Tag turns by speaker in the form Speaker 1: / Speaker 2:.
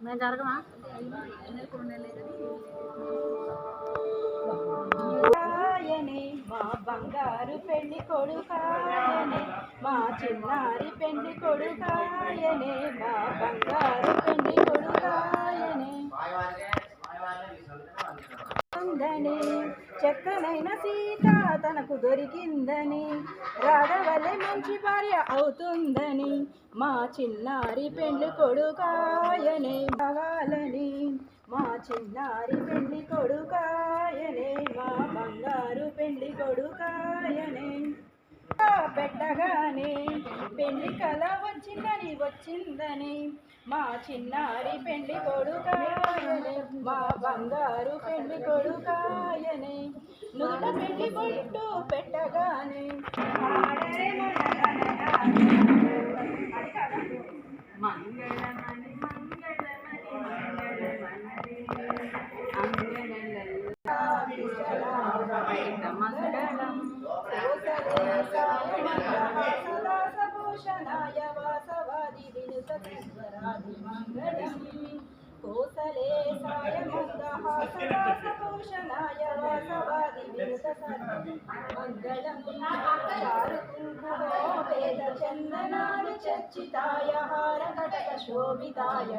Speaker 1: మేము జరగమా
Speaker 2: మా బంగారు పెళ్లి కొడుకాయనే మా చిన్నారి పెళ్లి కొడుకాయనే మా బంగారు పెళ్లి కొడుకాయనే ఉందని చక్కనైన సీత తనకు దొరికిందని రాధవలే మంచి భార్య అవుతుందని మా చిన్నారి పెళ్లి కొడుకాయనే కావాలని మా చిన్నారి పెళ్లి కొడుకాయనే మా బంగారు పెళ్లి కొడుకాయనే పెట్టగానే పెళ్లి కళ వచ్చిందని మా చిన్నారి పెళ్లి కొడుకాయనే మా బంగారు పెళ్లి కొడుకాయనే నుదుట పెళ్లి బొట్టు పెట్టగానే మంగళమణి మంగళమణి మంగళం సదాసభూషణాయ వాసవాది వినుతరాది మంగళం కోసలే సాయ మందహాసభూషణాయ వాసవాది వినుత మంగళం చారు కుంకుమో వేద చందనాలు చర్చితాయ హార కటక శోభితాయ